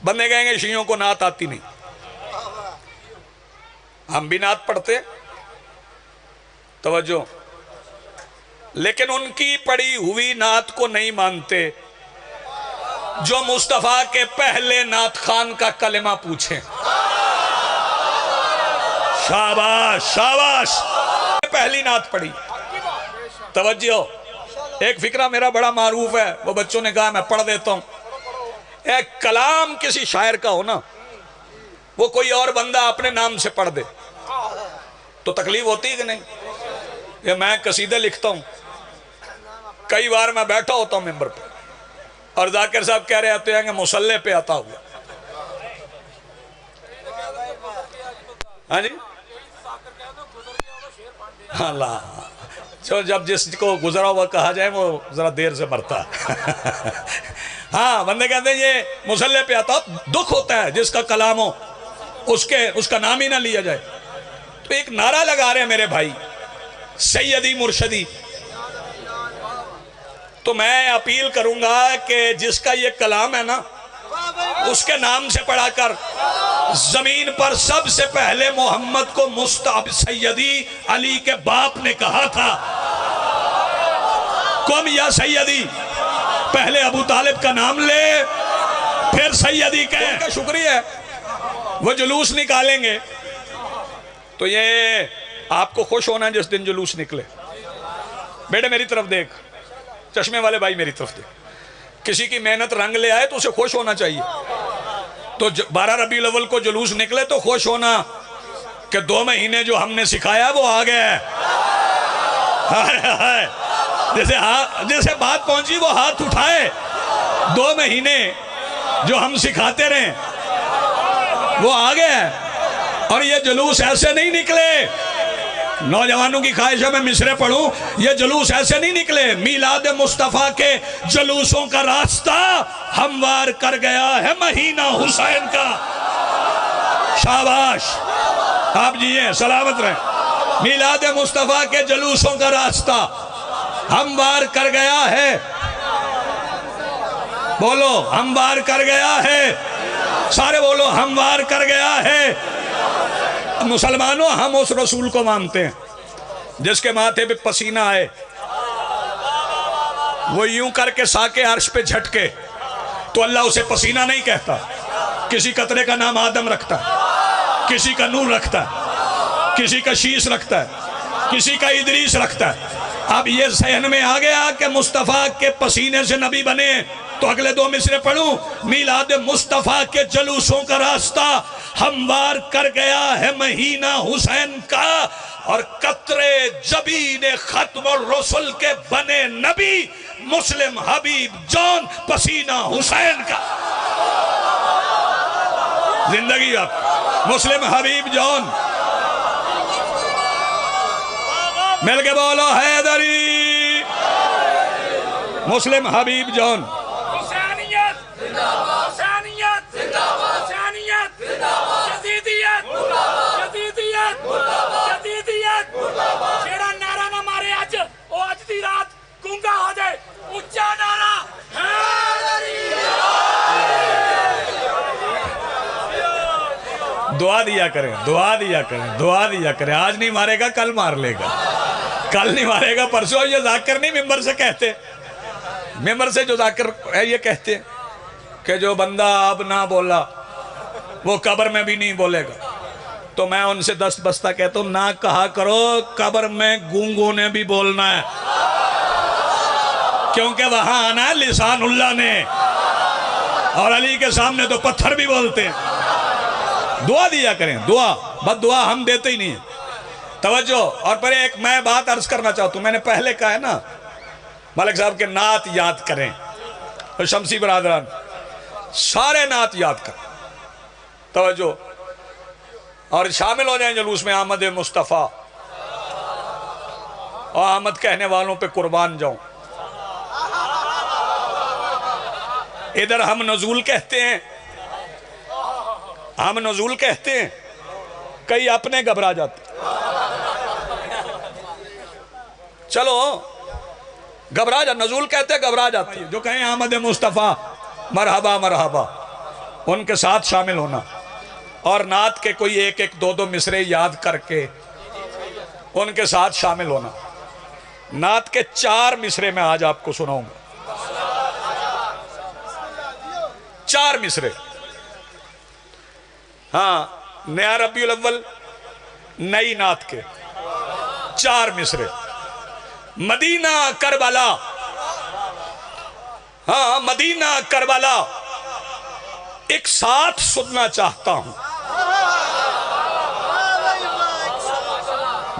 बंदे कहेंगे शियों को नात आती नहीं, हम भी नात पढ़ते, तवज्जो, लेकिन उनकी पढ़ी हुई नात को नहीं मानते जो मुस्तफा के पहले नात खान का कलेमा पूछे। शाबाश शाबाश, पहली नात पढ़ी। तवज्जो, एक फिक्रा मेरा बड़ा मारूफ है, वो बच्चों ने कहा मैं पढ़ देता हूं। एक कलाम किसी शायर का हो ना, वो कोई और बंदा अपने नाम से पढ़ दे तो तकलीफ होती है कि नहीं? ये मैं कसीदे लिखता हूं, कई बार मैं बैठा होता हूं मेंबर पे और जाकिर साहब कह रहे आते हैं कि मुसल्ले पे आता हुआ। हाँ जी, अल्लाह, जो जब जिसको गुजरा हुआ कहा जाए वो जरा देर से मरता है। हाँ, बंदे कहते हैं ये मुसल्ले पे आता, दुख होता है जिसका कलाम हो उसका नाम ही ना लिया जाए। तो एक नारा लगा रहे हैं मेरे भाई, सैयदी मुर्शदी। तो मैं अपील करूंगा कि जिसका ये कलाम है ना, उसके नाम से पढ़ा कर। जमीन पर सबसे पहले मोहम्मद को मुस्तफा सैयदी अली के बाप ने कहा था, कुम या सैयदी, पहले अबू तालिब का नाम ले फिर सैयदी कहे। उनका शुक्रिया है, वो जुलूस निकालेंगे तो ये आपको खुश होना है जिस दिन जुलूस निकले। बेटे मेरी तरफ देख, चश्मे वाले भाई मेरी तरफ देख, किसी की मेहनत रंग ले आए तो उसे खुश होना चाहिए। तो 12 रबीउल अव्वल को जुलूस निकले तो खुश होना कि 2 महीने जो हमने सिखाया वो आ गया। जैसे बात पहुंची वो हाथ उठाए। 2 महीने जो हम सिखाते रहे वो आ गया। और ये जुलूस ऐसे नहीं निकले, नौजवानों की ख्वाहिश है मैं मिसरे पढ़ूं, ये जुलूस ऐसे नहीं निकले। मीलाद मुस्तफा के जुलूसों का रास्ता हमवार कर गया है महीना हुसैन का। शाबाश, आप जिए सलामत रहे। मीलाद मुस्तफा के जुलूसों का रास्ता हमवार कर गया है, बोलो हमवार कर गया है, सारे बोलो हमवार कर गया है। मुसलमानों, हम उस रसूल को मानते हैं जिसके माथे पे पसीना आए, वो यूं करके साके अर्श पे झटके तो अल्लाह उसे पसीना नहीं कहता। किसी कतरे का नाम आदम रखता है, किसी का नूर रखता है, किसी का शीश रखता है, किसी का इदरीस रखता है। अब ये सहन में आ गया कि मुस्तफा के पसीने से नबी बने तो अगले 2 मिसरे पढ़ूं। मीलाद मुस्तफा के जुलूसों का रास्ता हमवार कर गया है महीना हुसैन का, और कतरे जबीने खत्म रसूल के बने नबी मुस्लिम हबीब जॉन पसीना हुसैन का। जिंदगी आप मुस्लिम हबीब जॉन, मिलके बोलो हैदरी, मुस्लिम हबीब जॉन। दुआ दिया करें, दुआ दिया करें, दुआ दिया करें। आज नहीं मारेगा कल मार लेगा, कल नहीं मारेगा परसों। ये जाकिर नहीं मेंबर से कहते, मेंबर से जो जाकिर है ये कहते हैं कि जो बंदा अब ना बोला वो कब्र में भी नहीं बोलेगा। तो मैं उनसे दस्त बस्ता कहता हूं, ना कहा करो कब्र में गूंगों ने भी बोलना है, क्योंकि वहां आना है लिसानुल्लाह ने, और अली के सामने तो पत्थर भी बोलते हैं। दुआ दिया करें, दुआ, बस दुआ हम देते ही नहीं। तवज्जो। और पर एक मैं बात अर्ज करना चाहता हूं, मैंने पहले कहा है ना मलिक साहब के नात याद करें, तो शमसी बरादरान सारे नात याद करें, तवज्जो, और शामिल हो जाएं जुलूस में। आमद मुस्तफ़ा और आमद कहने वालों पे कुर्बान जाऊं। इधर हम नजूल कहते हैं, हम नजूल कहते हैं, कई अपने घबरा जाते। चलो घबरा जा, नजूल कहते घबरा जाते। जो कहें आमद मुस्तफ़ा मरहबा मरहबा, उनके साथ शामिल होना और नात के कोई एक एक दो दो मिसरे याद करके उनके साथ शामिल होना। नात के 4 मिसरे मैं आज आपको सुनाऊंगा, 4 मिसरे। हाँ, नया रबीउल अव्वल नई नात के 4 मिसरे। मदीना करबला, हाँ मदीना करबला एक साथ सुनना चाहता हूं।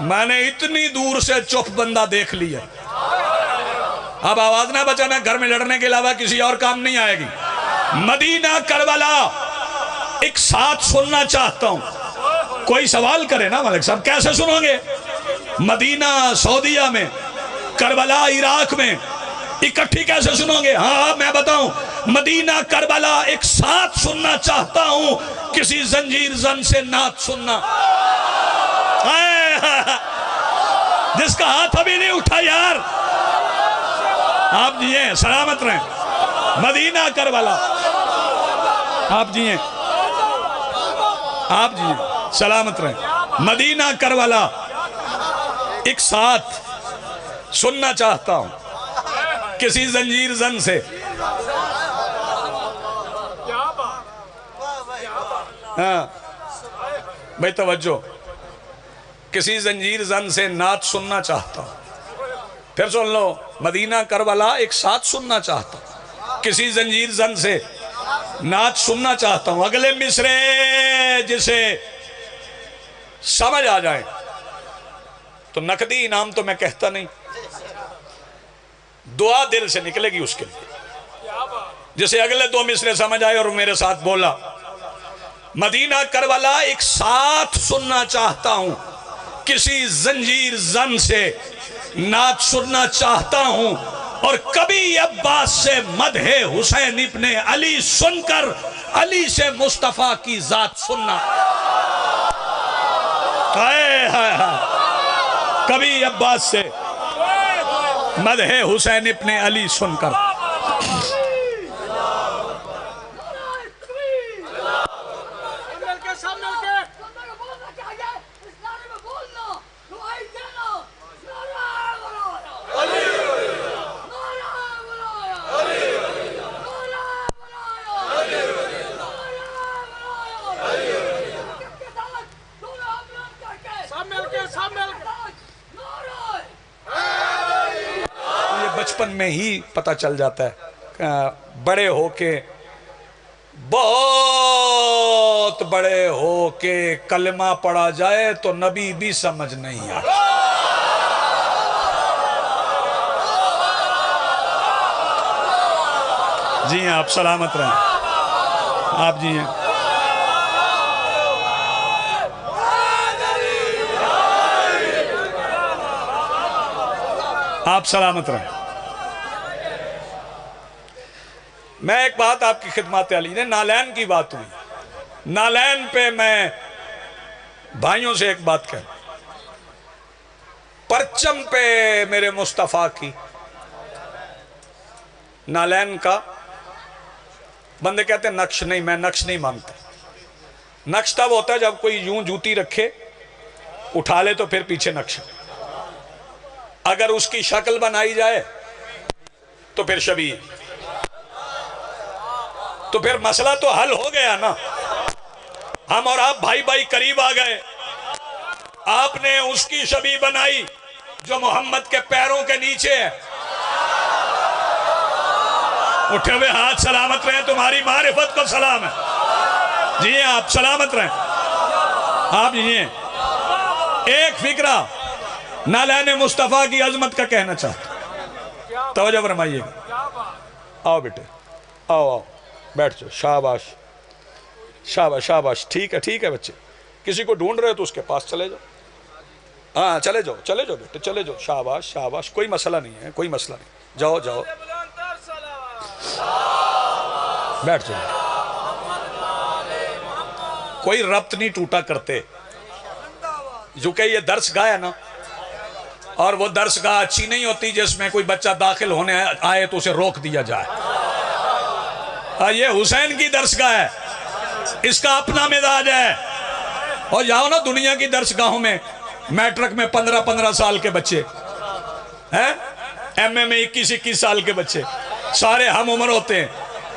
मैंने इतनी दूर से चुप बंदा देख लिया, अब आवाज ना बचाना, घर में लड़ने के अलावा किसी और काम नहीं आएगी। मदीना करबला एक साथ सुनना चाहता हूं। कोई सवाल करे ना मलिक साहब, कैसे सुनोगे? मदीना सऊदीया में, करबला इराक में, इकट्ठी कैसे सुनोगे? हाँ मैं बताऊं, मदीना करबला एक साथ सुनना चाहता हूं। किसी जंजीर जन से नात सुनना। जिसका हाथ अभी नहीं उठा यार, आप जिए सलामत रहें। मदीना करबला, आप जिए, आप जिए सलामत रहें। मदीना करबला एक साथ सुनना चाहता हूं किसी जंजीर जन से। हाँ भाई तवज्जो, किसी जंजीर जन से नात सुनना चाहता हूं। फिर सुन लो, मदीना करबला एक साथ सुनना चाहता हूं, किसी जंजीर जन से नात सुनना चाहता हूं। अगले मिसरे जिसे समझ आ जाए तो नकदी इनाम तो मैं कहता नहीं, दुआ दिल से निकलेगी उसके लिए। जिसे अगले 2 मिसरे समझ आए और मेरे साथ बोला, मदीना करबला एक साथ सुनना चाहता हूं, किसी जंजीर जन से नात सुनना चाहता हूं। और कभी अब्बास से मदहे हुसैन इब्ने अली सुनकर अली से मुस्तफा की जात सुनना। कभी अब्बास से मदहे हुसैन इब्ने अली सुनकर। बचपन में ही पता चल जाता है, बड़े होके, बहुत बड़े होके कलमा पढ़ा जाए तो नबी भी समझ नहीं आता। जी हैं, आप सलामत रहें, आप जी हैं। आप सलामत रहें। मैं एक बात आपकी खिदमत अली ने, नालैन की बात हुई, नालैन पे मैं भाइयों से एक बात कह, परचम पे मेरे मुस्तफ़ा की नालैन का, बंदे कहते हैं नक्श नहीं, मैं नक्श नहीं मानता। नक्श तब होता है जब कोई यूं जूती रखे, उठा ले तो फिर पीछे नक्श। अगर उसकी शक्ल बनाई जाए तो फिर शबीह, तो फिर मसला तो हल हो गया ना। हम और आप भाई भाई करीब आ गए। आपने उसकी शबीह बनाई जो मोहम्मद के पैरों के नीचे है। उठे हुए हाथ सलामत रहे, तुम्हारी मारिफत को सलाम है। जी आप सलामत रहे, आप जी एक फिक्रा नालैन मुस्तफ़ा की अजमत का कहना चाहता। तवज्जो फरमाइएगा। आओ बेटे, आओ आओ, बैठ जाओ। शाबाश शाबाश शाबाश, ठीक है बच्चे। किसी को ढूंढ रहे हो तो उसके पास चले जाओ। हाँ चले जाओ बेटे, चले जाओ। शाबाश शाबाश, कोई मसला नहीं है, कोई मसला नहीं। जाओ जाओ, बैठ जाओ। कोई रब्त नहीं टूटा करते। जो कि ये दर्स गाह है ना, और वो दर्स गाह अच्छी नहीं होती जिसमें कोई बच्चा दाखिल होने आए तो उसे रोक दिया जाए। ये हुसैन की दर्स गाह है, इसका अपना मिजाज है। और जाओ ना दुनिया की दर्शगाहों में, मैट्रिक में 15-15 साल के बच्चे हैं, एमए में 21-21 साल के बच्चे, सारे हम उम्र होते हैं।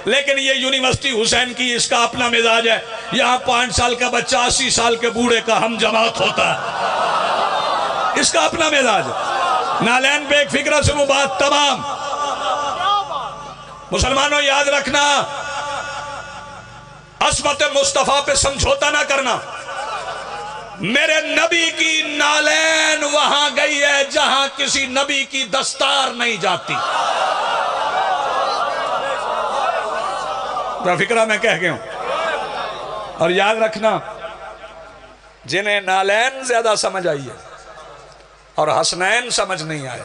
लेकिन ये यूनिवर्सिटी हुसैन की, इसका अपना मिजाज है। यहाँ 5 साल का बच्चा 80 साल के बूढ़े का हम जमात होता है, इसका अपना मिजाज है। नालैन पे एक फिक्र सुनो बात तमाम मुसलमानों, याद रखना, अस्मत मुस्तफा पे समझौता ना करना। मेरे नबी की नालैन वहां गई है जहां किसी नबी की दस्तार नहीं जाती। फिक्रा मैं कह गया हूं। और याद रखना, जिन्हें नालैन ज्यादा समझ आई है और हसनैन समझ नहीं आए,